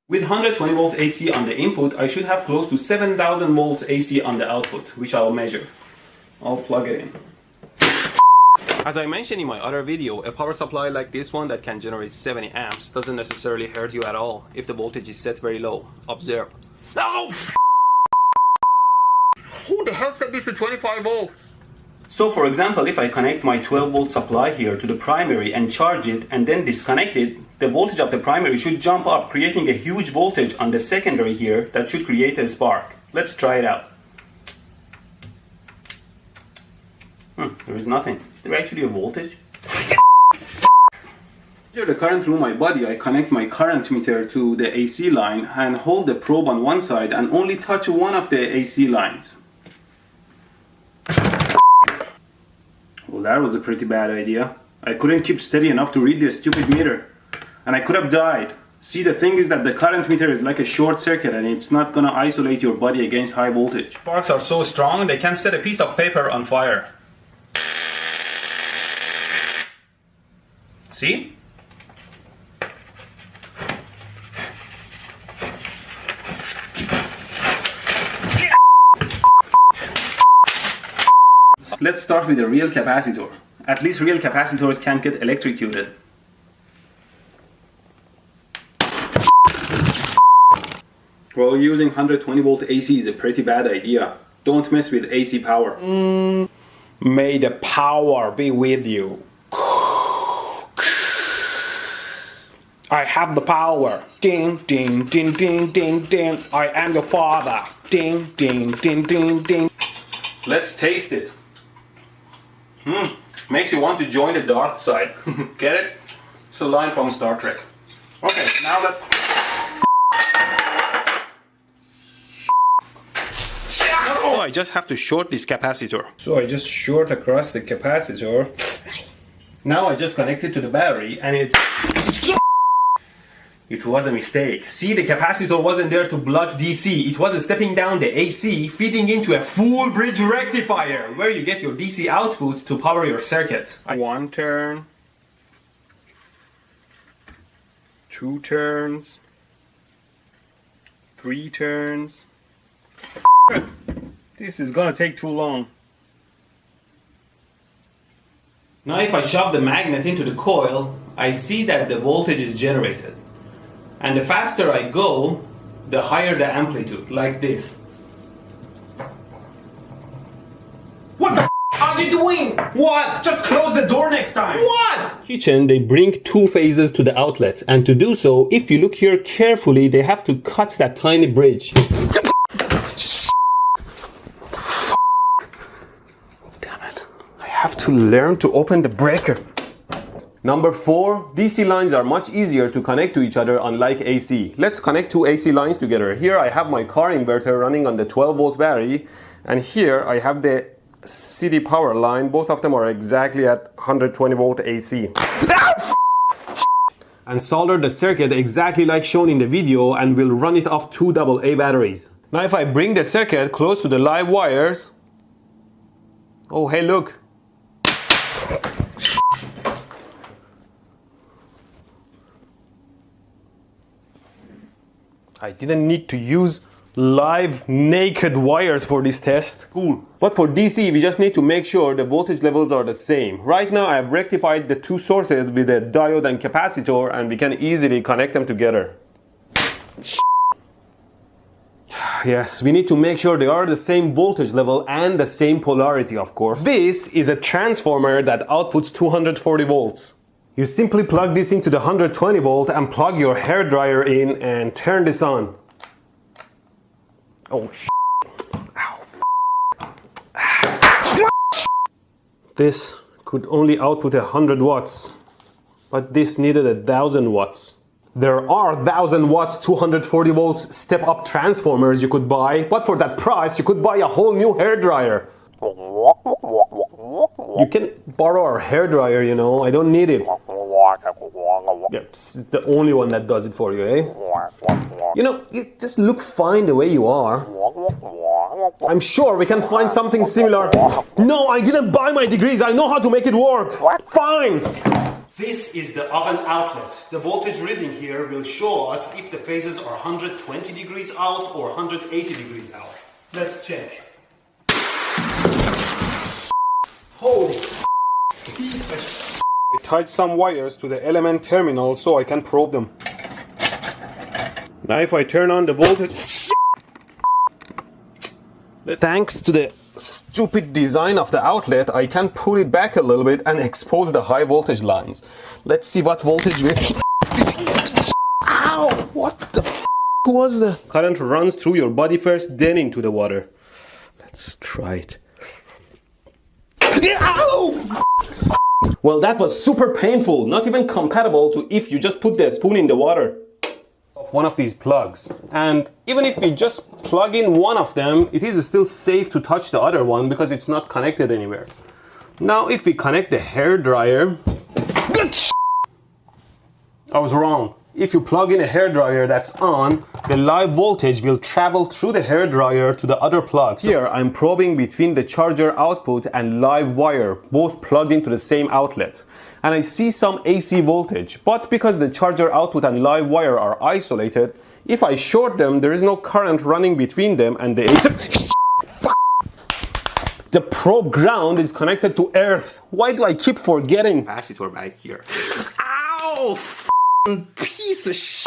With 120 volts AC on the input, I should have close to 7000 volts AC on the output, which I'll measure. I'll plug it in. As I mentioned in my other video, a power supply like this one that can generate 70 amps doesn't necessarily hurt you at all if the voltage is set very low. Observe. No! Who the hell set this to 25 volts? So for example, if I connect my 12 volt supply here to the primary and charge it and then disconnect it, the voltage of the primary should jump up, creating a huge voltage on the secondary here that should create a spark. Let's try it out. There is nothing. Is there actually a voltage? Measure the current through my body. I connect my current meter to the AC line and hold the probe on one side and only touch one of the AC lines. Well, that was a pretty bad idea. I couldn't keep steady enough to read this stupid meter. And I could have died. See, the thing is that the current meter is like a short circuit and it's not gonna isolate your body against high voltage. Sparks are so strong they can set a piece of paper on fire. See? Let's start with a real capacitor. At least real capacitors can't get electrocuted. Well, using 120 volt AC is a pretty bad idea. Don't mess with AC power. May the power be with you. I have the power. Ding, ding, ding, ding, ding, ding. I am your father. Ding, ding, ding, ding, ding. Let's taste it. Makes you want to join the dark side. Get it? It's a line from Star Trek. Okay, now let's... Oh, I just have to short this capacitor. So I just short across the capacitor. Now I just connect it to the battery and it's... It was a mistake. See, the capacitor wasn't there to block DC. It was stepping down the AC, feeding into a full bridge rectifier, where you get your DC output to power your circuit. 1 turn. 2 turns. 3 turns. This is gonna take too long. Now if I shove the magnet into the coil, I see that the voltage is generated. And the faster I go, the higher the amplitude, like this. What the are you doing? What? Just close the door next time. What? Kitchen, they bring 2 phases to the outlet, and to do so, if you look here carefully, they have to cut that tiny bridge. Damn it. I have to learn to open the breaker. Number 4, DC lines are much easier to connect to each other unlike AC. Let's connect 2 AC lines together. Here I have my car inverter running on the 12 volt battery, and here I have the CD power line. Both of them are exactly at 120 volt AC. And solder the circuit exactly like shown in the video, and we'll run it off 2 AA batteries. Now if I bring the circuit close to the live wires, oh hey look. I didn't need to use live naked wires for this test. Cool. But for DC, we just need to make sure the voltage levels are the same. Right now I have rectified the 2 sources with a diode and capacitor, and we can easily connect them together. Yes, we need to make sure they are the same voltage level and the same polarity, of course. This is a transformer that outputs 240 volts. You simply plug this into the 120 volt and plug your hairdryer in and turn this on. Oh Ow. This could only output 100 watts, but this needed 1000 watts. There are 1000 watts 240 volts step up transformers you could buy, but for that price you could buy a whole new hairdryer. You can borrow our hairdryer, you know, I don't need it. Yeah, it's the only one that does it for you, eh? You know, you just look fine the way you are. I'm sure we can find something similar. No, I didn't buy my degrees, I know how to make it work. Fine! This is the oven outlet. The voltage reading here will show us if the phases are 120 degrees out or 180 degrees out. Let's check. Holy piece of shit. I tied some wires to the element terminal so I can probe them. Now if I turn on the voltage... Thanks to the stupid design of the outlet, I can pull it back a little bit and expose the high voltage lines. Let's see what voltage we... Ow! What the f*** was the... Current runs through your body first, then into the water. Let's try it. Ow! Well, that was super painful, not even compatible to if you just put the spoon in the water of one of these plugs. And even if we just plug in one of them, it is still safe to touch the other one because it's not connected anywhere. Now if we connect the hair dryer... I was wrong. If you plug in a hair dryer that's on, the live voltage will travel through the hair dryer to the other plug. Here I'm probing between the charger output and live wire, both plugged into the same outlet. And I see some AC voltage, but because the charger output and live wire are isolated, if I short them, there is no current running between them and the AC... The probe ground is connected to earth. Why do I keep forgetting? Capacitor back here. Ow! Piece of shit.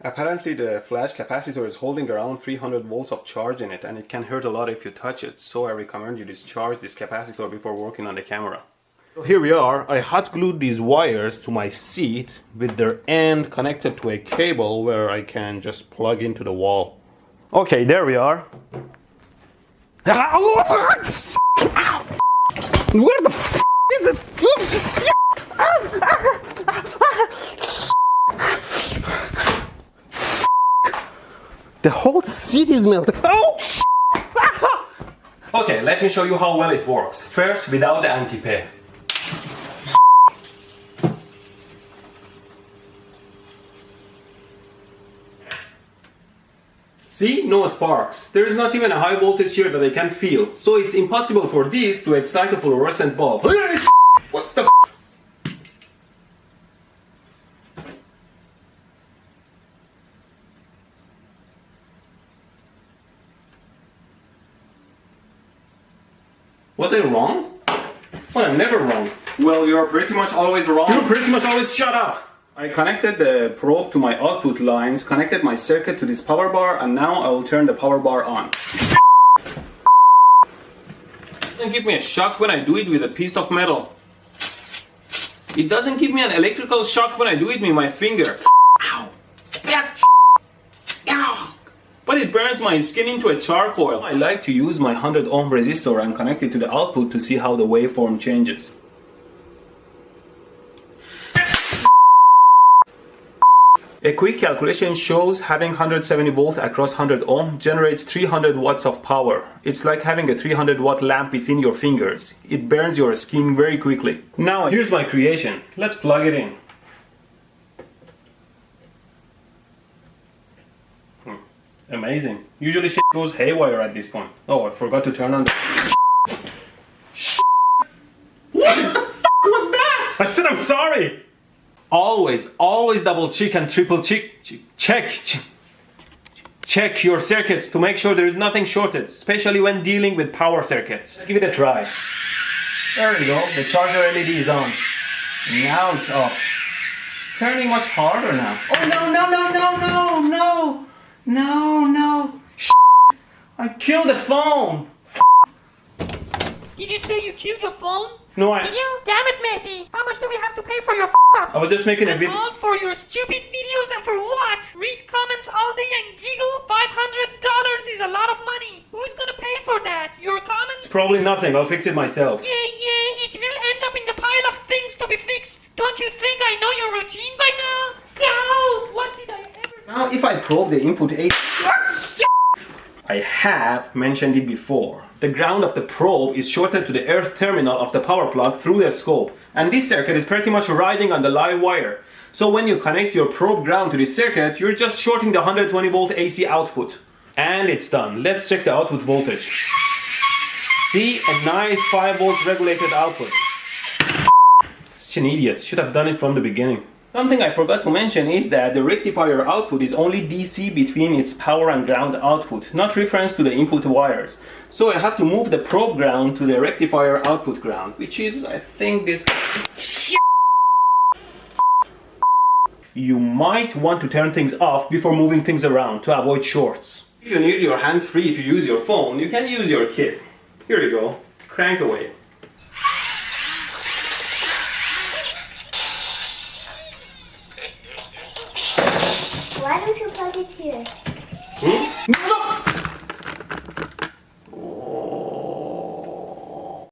Apparently the flash capacitor is holding around 300 volts of charge in it, and it can hurt a lot if you touch it, so I recommend you discharge this capacitor before working on the camera. So here we are. I hot glued these wires to my seat with their end connected to a cable where I can just plug into the wall. Okay, there we are. Where the f is it? The whole seat is melted. Oh! Okay, let me show you how well it works. First, without the anti-pay. See? No sparks. There is not even a high voltage here that I can feel. So it's impossible for this to excite a fluorescent bulb. What the f? Was I wrong? Well, I'm never wrong. Well, you're pretty much always wrong. You pretty much always shut up! I connected the probe to my output lines, connected my circuit to this power bar, and now I will turn the power bar on. It doesn't give me a shock when I do it with a piece of metal. It doesn't give me an electrical shock when I do it with my finger. Ow! Ow! But it burns my skin into a charcoal. I like to use my 100 ohm resistor and connect it to the output to see how the waveform changes. A quick calculation shows having 170 volt across 100 ohm generates 300 watts of power. It's like having a 300 watt lamp within your fingers. It burns your skin very quickly. Now here's my creation. Let's plug it in. Amazing. Usually shit goes haywire at this point. Oh, I forgot to turn on the... What the f*** was that? I said I'm sorry! Always double check and triple check your circuits to make sure there is nothing shorted, especially when dealing with power circuits. Let's give it a try. There we go, the charger LED is on. Now it's off. Turning much harder now. Oh no! I killed the phone! Did you say you killed your phone? No, I... Did you? Damn it, Mehdi! How much do we have to pay for your f***ups? I was just making a And video. all for your stupid videos and for what? Read comments all day and giggle? $500 is a lot of money. Who's gonna pay for that? Your comments? It's probably nothing, I'll fix it myself. Yeah, it will end up in the pile of things to be fixed. Don't you think I know your routine by now? God, what did I ever... Now if I probe the input AC... I have mentioned it before. The ground of the probe is shorted to the earth terminal of the power plug through the scope. And this circuit is pretty much riding on the live wire. So when you connect your probe ground to this circuit, you're just shorting the 120 volt AC output. And it's done. Let's check the output voltage. See, a nice 5 volts regulated output. Such an idiot, should have done it from the beginning. Something I forgot to mention is that the rectifier output is only DC between its power and ground output, not reference to the input wires. So I have to move the probe ground to the rectifier output ground, which is, I think, this. You might want to turn things off before moving things around to avoid shorts. If you need your hands free, if you use your phone, you can use your kit. Here you go, crank away. Why don't you plug it here?